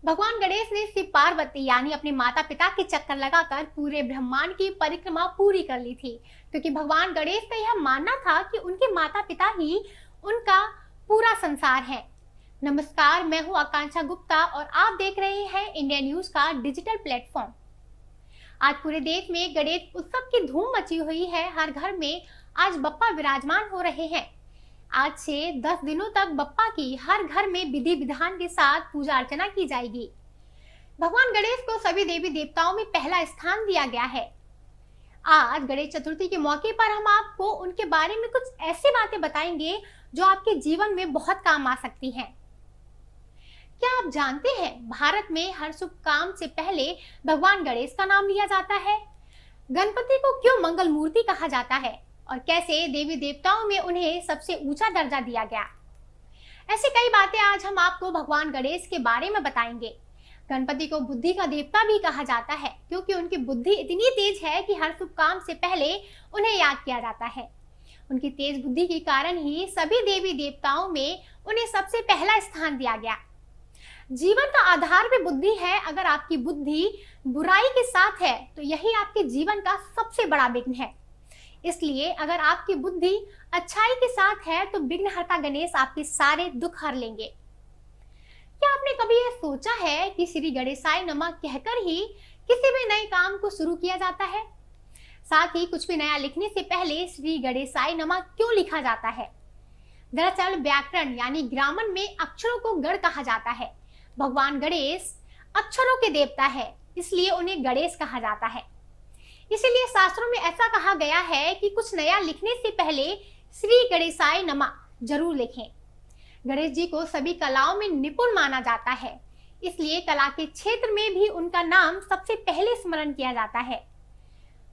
भगवान गणेश ने शिव पार्वती यानी अपने माता पिता के चक्कर लगाकर पूरे ब्रह्मांड की परिक्रमा पूरी कर ली थी, क्योंकि भगवान गणेश का यह मानना था कि उनके माता पिता ही उनका पूरा संसार है। नमस्कार, मैं हूं आकांक्षा गुप्ता और आप देख रहे हैं इंडिया न्यूज का डिजिटल प्लेटफॉर्म। आज पूरे देश में गणेश उत्सव की धूम मची हुई है। हर घर में आज बप्पा विराजमान हो रहे हैं। आज से 10 दिनों तक बप्पा की हर घर में विधि विधान के साथ पूजा अर्चना की जाएगी। भगवान गणेश को सभी देवी देवताओं में पहला स्थान दिया गया है। आज गणेश चतुर्थी के मौके पर हम आपको उनके बारे में कुछ ऐसी बातें बताएंगे जो आपके जीवन में बहुत काम आ सकती हैं। क्या आप जानते हैं, भारत में हर शुभ काम से पहले भगवान गणेश का नाम लिया जाता है? गणपति को क्यों मंगल मूर्ति कहा जाता है और कैसे देवी देवताओं में उन्हें सबसे ऊंचा दर्जा दिया गया? ऐसी कई बातें आज हम आपको भगवान गणेश के बारे में बताएंगे। गणपति को बुद्धि का देवता भी कहा जाता है, क्योंकि उनकी बुद्धि इतनी तेज है कि हर शुभ काम से पहले उन्हें याद किया जाता है। उनकी तेज बुद्धि के कारण ही सभी देवी देवताओं में उन्हें सबसे पहला स्थान दिया गया। जीवन का आधार भी बुद्धि है। अगर आपकी बुद्धि बुराई के साथ है तो यही आपके जीवन का सबसे बड़ा विघ्न है। इसलिए अगर आपकी बुद्धि अच्छाई के साथ है तो विघ्नहर्ता गणेश आपके सारे दुख हर लेंगे। क्या आपने कभी यह सोचा है कि श्री गणेशाय नमः कहकर ही किसी भी नए काम को शुरू किया जाता है? साथ ही कुछ भी नया लिखने से पहले श्री गणेशाय नमः क्यों लिखा जाता है? दरअसल व्याकरण यानी ग्रामर में अक्षरों को गण कहा जाता है। भगवान गणेश अक्षरों के देवता है, इसलिए उन्हें गणेश कहा जाता है। इसीलिए शास्त्रों में ऐसा कहा गया है कि कुछ नया लिखने से पहले श्री गणेशाय नमः जरूर लिखें। गणेश जी को सभी कलाओं में निपुण माना जाता है, इसलिए कला के क्षेत्र में भी उनका नाम सबसे पहले स्मरण किया जाता है।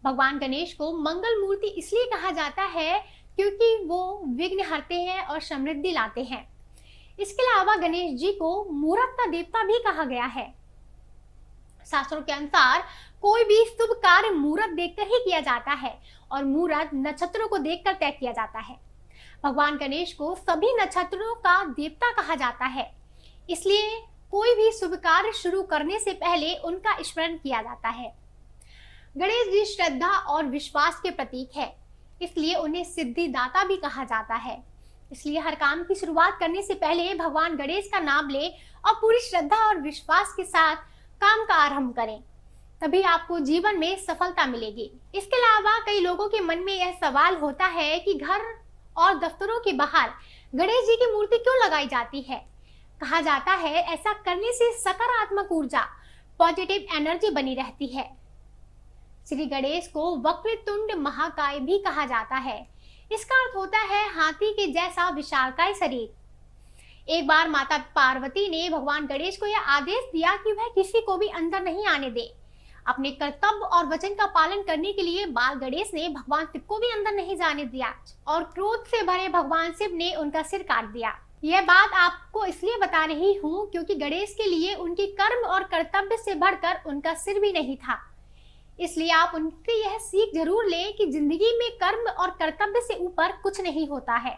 भगवान गणेश को मंगल मूर्ति इसलिए कहा जाता है क्योंकि वो विघ्न हरते हैं और समृद्धि लाते हैं। इसके अलावा गणेश जी को मुहूर्त का देवता भी कहा गया है। शास्त्रों के अनुसार कोई भी शुभ कार्य मुहूर्त देखकर ही किया जाता है और मुहूर्त नक्षत्रों को देखकर तय किया जाता है। भगवान गणेश को सभी नक्षत्रों का देवता कहा जाता है, इसलिए कोई भी शुभ कार्य शुरू करने से पहले उनका स्मरण किया जाता है। गणेश जी श्रद्धा और विश्वास के प्रतीक है, इसलिए उन्हें सिद्धिदाता भी कहा जाता है। इसलिए हर काम की शुरुआत करने से पहले भगवान गणेश का नाम लें और पूरी श्रद्धा और विश्वास के साथ काम का आरंभ करें, तभी आपको जीवन में सफलता मिलेगी। इसके अलावा कई लोगों के मन में यह सवाल होता है कि घर और दफ्तरों के बाहर गणेश जी की मूर्ति क्यों लगाई जाती है? कहा जाता है ऐसा करने से सकारात्मक ऊर्जा, पॉजिटिव एनर्जी बनी रहती है। श्री गणेश को वक्रतुंड महाकाय भी कहा जाता है। इसका अर्थ होता है हाथी के जैसा विशालकाय शरीर। एक बार माता पार्वती ने भगवान गणेश को यह आदेश दिया कि वह किसी को भी अंदर नहीं आने दे। अपने कर्तव्य और वचन का पालन करने के लिए बाल गणेश ने भगवान शिव को भी अंदर नहीं जाने दिया और क्रोध से भरे भगवान शिव ने उनका सिर काट दिया। यह बात आपको इसलिए बता रही हूँ क्योंकि गणेश के लिए उनके कर्म और कर्तव्य से बढ़कर उनका सिर भी नहीं था। इसलिए आप उनसे यह सीख जरूर लें कि जिंदगी में कर्म और कर्तव्य से ऊपर कुछ नहीं होता है।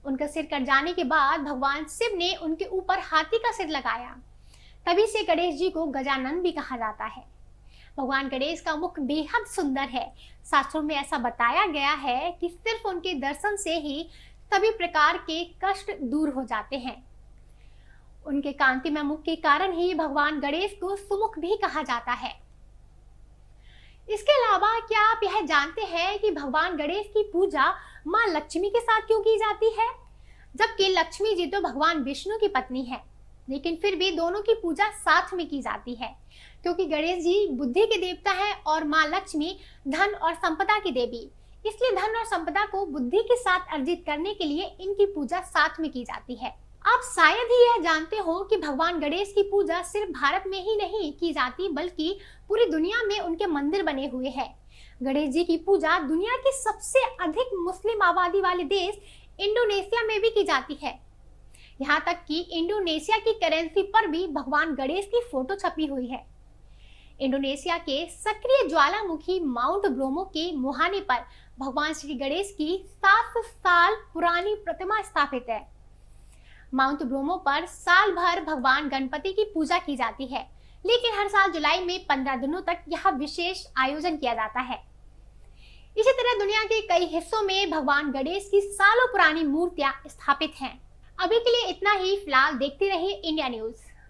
उनका सिर कट जाने के बाद भगवान शिव ने उनके ऊपर हाथी का सिर लगाया, तभी से गणेश जी को गजानन भी कहा जाता है। भगवान गणेश का मुख बेहद सुंदर है। शास्त्रों में ऐसा बताया गया है कि सिर्फ उनके दर्शन से ही सभी प्रकार के कष्ट दूर हो जाते हैं। उनके कांतिमय मुख के कारण ही भगवान गणेश को सुमुख भी कहा जाता है। इसके अलावा क्या आप यह जानते हैं कि भगवान गणेश की पूजा मां लक्ष्मी के साथ क्यों की जाती है? जबकि लक्ष्मी जी तो भगवान विष्णु की पत्नी है, लेकिन फिर भी दोनों की पूजा साथ में की जाती है, क्योंकि गणेश जी बुद्धि के देवता है और मां लक्ष्मी धन और संपदा की देवी। इसलिए धन और संपदा को बुद्धि के साथ अर्जित करने के लिए इनकी पूजा साथ में की जाती है। आप शायद ही यह जानते हो कि भगवान गणेश की पूजा सिर्फ भारत में ही नहीं की जाती, बल्कि पूरी दुनिया में उनके मंदिर बने हुए हैं। गणेश जी की पूजा दुनिया की सबसे अधिक मुस्लिम आबादी वाले देश इंडोनेशिया में भी की जाती है। यहाँ तक कि इंडोनेशिया की करेंसी पर भी भगवान गणेश की फोटो छपी हुई है। इंडोनेशिया के सक्रिय ज्वालामुखी माउंट ब्रोमो के मुहाने पर भगवान श्री गणेश की 700 साल पुरानी प्रतिमा स्थापित है। माउंट ब्रोमो पर साल भर भगवान गणपति की पूजा की जाती है, लेकिन हर साल जुलाई में 15 दिनों तक यहाँ विशेष आयोजन किया जाता है। इसी तरह दुनिया के कई हिस्सों में भगवान गणेश की सालों पुरानी मूर्तियां स्थापित हैं। अभी के लिए इतना ही। फिलहाल देखते रहिए इंडिया न्यूज।